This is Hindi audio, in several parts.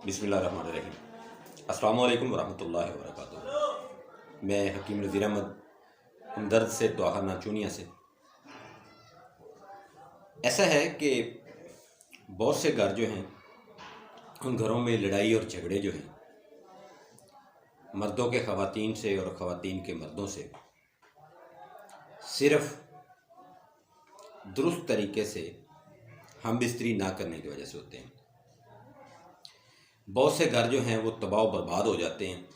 बिस्मिल्लाहिर्रहमानिर्रहीम। अस्सलामु अलैकुम वरहमतुल्लाहि वबरकातुहू। मैं हकीम नज़ीर अहमद हमदर्द से तोहा नाचूनिया से। ऐसा है कि बहुत से घर जो हैं उन घरों में लड़ाई और झगड़े जो हैं मर्दों के ख़वातीन से और ख़वातीन के मर्दों से सिर्फ़ दुरुस्त तरीके से हम बिस्तरी ना करने की वजह से होते हैं। बहुत से घर जो हैं वो तबाह बर्बाद हो जाते हैं।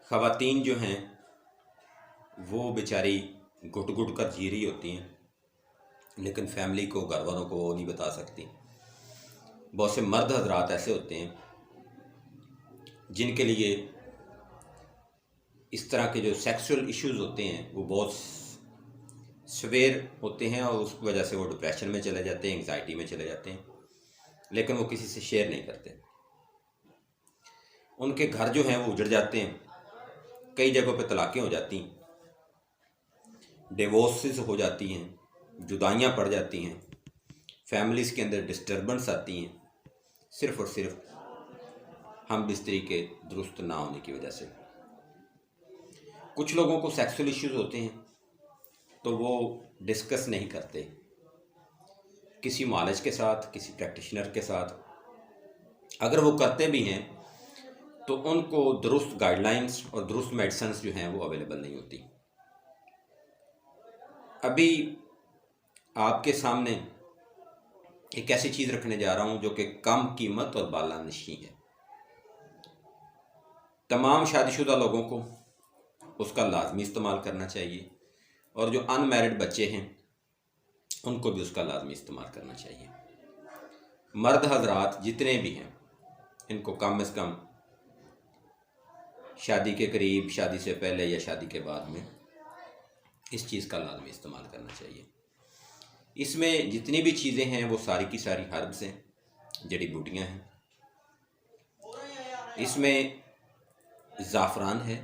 ख़वातीन जो हैं वो बेचारी घुट घुट कर जी रही होती हैं, लेकिन फैमिली को, घर वालों को वो नहीं बता सकती। बहुत से मर्द हजरात ऐसे होते हैं जिनके लिए इस तरह के जो सेक्सुअल इश्यूज़ होते हैं वो बहुत सवेर होते हैं और उस वजह से वो डिप्रेशन में चले जाते हैं, एंग्जाइटी में चले जाते हैं, लेकिन वो किसी से शेयर नहीं करते। उनके घर जो हैं वो उजड़ जाते हैं, कई जगहों पे तलाक़ें हो जाती हैं, डिवोर्सेस हो जाती हैं, जुदाइयाँ पड़ जाती हैं, फैमिलीज़ के अंदर डिस्टर्बेंस आती हैं, सिर्फ़ और सिर्फ हम बिस्तरी के दुरुस्त ना होने की वजह से। कुछ लोगों को सेक्सुअल इश्यूज़ होते हैं तो वो डिस्कस नहीं करते किसी मालिज के साथ, किसी प्रैक्टिशनर के साथ। अगर वो करते भी हैं तो उनको दुरुस्त गाइडलाइंस और दुरुस्त मेडिसिन्स जो हैं वो अवेलेबल नहीं होती। अभी आपके सामने एक ऐसी चीज़ रखने जा रहा हूँ जो कि कम कीमत और बालानशी है। तमाम शादीशुदा लोगों को उसका लाजमी इस्तेमाल करना चाहिए और जो अनमैरिड बच्चे हैं उनको भी उसका लाजमी इस्तेमाल करना चाहिए। मर्द हजरात जितने भी हैं इनको कम से कम शादी के करीब, शादी से पहले या शादी के बाद में इस चीज़ का लाजमी इस्तेमाल करना चाहिए। इसमें जितनी भी चीज़ें हैं वो सारी की सारी हर्ब्स हैं, जड़ी बूटियाँ हैं। इसमें ज़ाफ़रान है,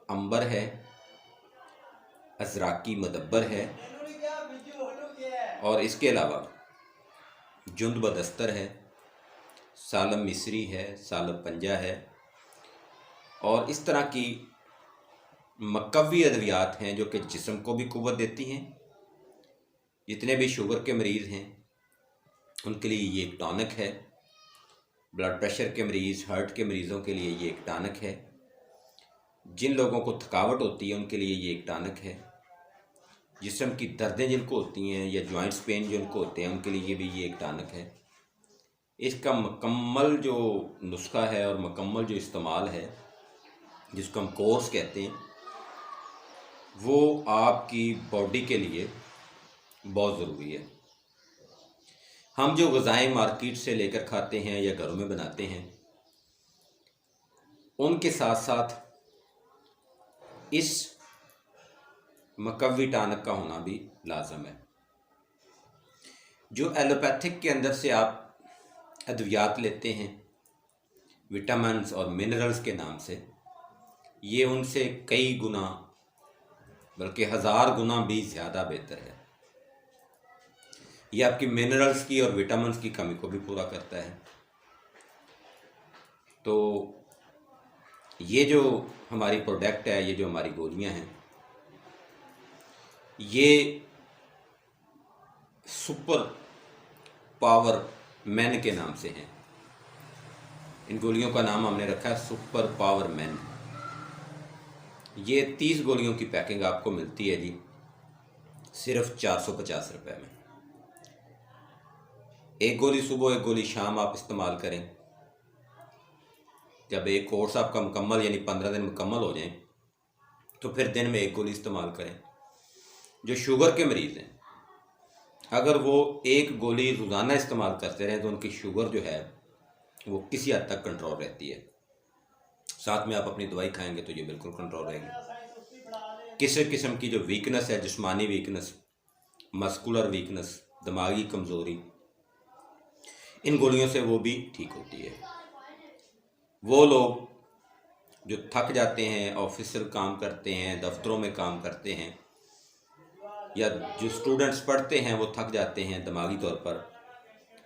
अंबर है, अज़राकी मदब्बर है और इसके अलावा जुंद बदस्तर है, सालम मिस्री है, सालम पंजा है और इस तरह की मकवी अद्वियात हैं जो कि जिस्म को भी क़ुव्वत देती हैं। जितने भी शुगर के मरीज़ हैं उनके लिए ये एक टॉनिक है। ब्लड प्रेशर के मरीज़, हार्ट के मरीज़ों के लिए ये एक टॉनिक है। जिन लोगों को थकावट होती है उनके लिए ये एक टॉनिक है। जिस्म की दर्दें जिनको होती हैं या जॉइंट्स पेन जो उनको होते हैं उनके लिए भी ये एक टॉनिक है। इसका मुकम्मल जो नुस्खा है और मुकम्मल जो इस्तेमाल है, जिसको हम कोर्स कहते हैं, वो आपकी बॉडी के लिए बहुत ज़रूरी है। हम जो ग़िज़ाएँ मार्केट से लेकर खाते हैं या घरों में बनाते हैं उनके साथ साथ इस मकवी टॉनिक का होना भी लाजम है। जो एलोपैथिक के अंदर से आप अद्वियात लेते हैं विटामिन्स और मिनरल्स के नाम से, ये उनसे कई गुना बल्कि 1000 गुना भी ज़्यादा बेहतर है। ये आपकी मिनरल्स की और विटामिन्स की कमी को भी पूरा करता है। तो ये जो हमारी प्रोडक्ट है, ये जो हमारी गोलियां हैं, ये सुपर पावर मैन के नाम से हैं। इन गोलियों का नाम हमने रखा है सुपर पावर मैन। ये 30 गोलियों की पैकिंग आपको मिलती है जी सिर्फ 450 रुपये में। एक गोली सुबह, एक गोली शाम आप इस्तेमाल करें। जब एक कोर्स आपका मुकम्मल यानी 15 दिन मुकम्मल हो जाएं तो फिर दिन में एक गोली इस्तेमाल करें। जो शुगर के मरीज़ हैं अगर वो एक गोली रोज़ाना इस्तेमाल करते रहें तो उनकी शुगर जो है वो किसी हद तक कंट्रोल रहती है। साथ में आप अपनी दवाई खाएंगे तो ये बिल्कुल कंट्रोल रहेगी। किसी किस्म की जो वीकनेस है, जिस्मानी वीकनेस, मस्कुलर वीकनेस, दिमागी कमज़ोरी, इन गोलियों से वो भी ठीक होती है। वो लोग जो थक जाते हैं, ऑफिशियल काम करते हैं, दफ्तरों में काम करते हैं, या जो स्टूडेंट्स पढ़ते हैं वो थक जाते हैं दिमागी तौर पर,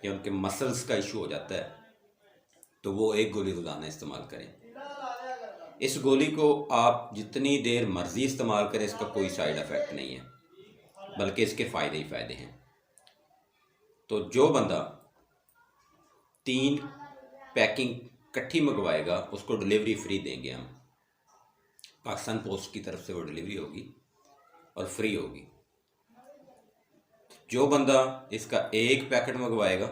या उनके मसल्स का इशू हो जाता है तो वो एक गोली रोज़ाना इस्तेमाल करें। इस गोली को आप जितनी देर मर्ज़ी इस्तेमाल करें, इसका कोई साइड इफ़ेक्ट नहीं है, बल्कि इसके फ़ायदे ही फ़ायदे हैं। तो जो बंदा 3 पैकिंग इकट्ठी मंगवाएगा उसको डिलीवरी फ्री देंगे हम। पाकिस्तान पोस्ट की तरफ से वो डिलीवरी होगी और फ्री होगी। जो बंदा इसका एक पैकेट मंगवाएगा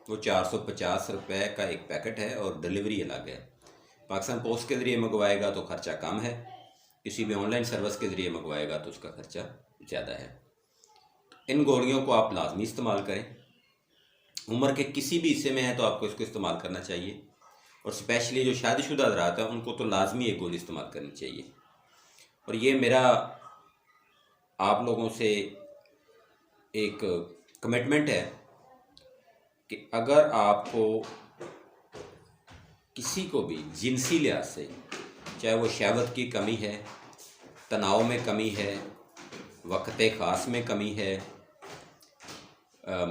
वो 450 रुपये का एक पैकेट है और डिलीवरी अलग है। पाकिस्तान पोस्ट के ज़रिए मंगवाएगा तो ख़र्चा कम है, किसी भी ऑनलाइन सर्विस के ज़रिए मंगवाएगा तो उसका ख़र्चा ज़्यादा है। इन गोलियों को आप लाजमी इस्तेमाल करें। उम्र के किसी भी हिस्से में है तो आपको इसको इस्तेमाल करना चाहिए, और स्पेशली जो शादीशुदा हज़रात हैं उनको तो लाजमी एक गोली इस्तेमाल करनी चाहिए। और ये मेरा आप लोगों से एक कमिटमेंट है कि अगर आपको किसी को भी जिनसी लिहाज से, चाहे वो शहवत की कमी है, तनाव में कमी है, वक़्त ख़ास में कमी है,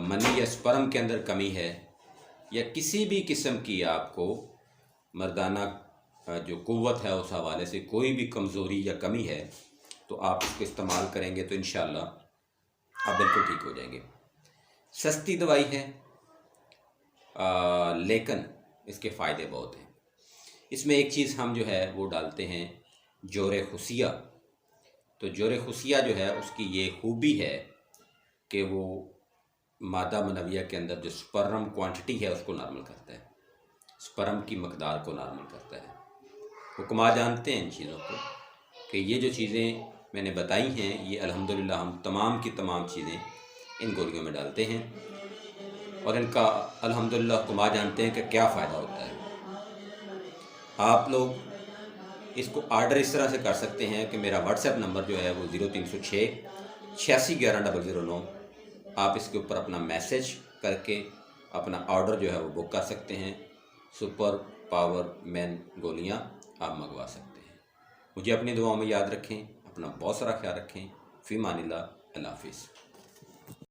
मनी या स्पर्म के अंदर कमी है, या किसी भी किस्म की आपको मर्दाना जो क़ुव्वत है उस हवाले से कोई भी कमज़ोरी या कमी है, तो आप इसको इस्तेमाल करेंगे तो इंशाअल्लाह आप बिल्कुल ठीक हो जाएंगे। सस्ती दवाई है लेकिन इसके फ़ायदे बहुत हैं। इसमें एक चीज़ हम जो है वो डालते हैं जोरे खुसिया। तो जोरे खुसिया जो है उसकी ये खूबी है कि वो मादा मनविया के अंदर जो स्पर्म क्वांटिटी है उसको नॉर्मल करता है, स्पर्म की मकदार को नॉर्मल करता है। हुक्मा जानते हैं इन चीज़ों को कि ये जो चीज़ें मैंने बताई हैं ये अल्हम्दुलिल्लाह हम तमाम की तमाम चीज़ें इन गोलियों में डालते हैं और इनका अल्हम्दुलिल्लाह हुक्मा जानते हैं कि क्या फ़ायदा होता है। आप लोग इसको आर्डर इस तरह से कर सकते हैं कि मेरा व्हाट्सएप नंबर जो है वो 0306 8611 009, आप इसके ऊपर अपना मैसेज करके अपना ऑर्डर जो है वो बुक कर सकते हैं। सुपर पावर मैन गोलियां आप मंगवा सकते हैं। मुझे अपनी दुआओं में याद रखें, अपना बहुत सारा ख्याल रखें। फ़ी मानिल्लाह, अल्लाह हाफ़िज़।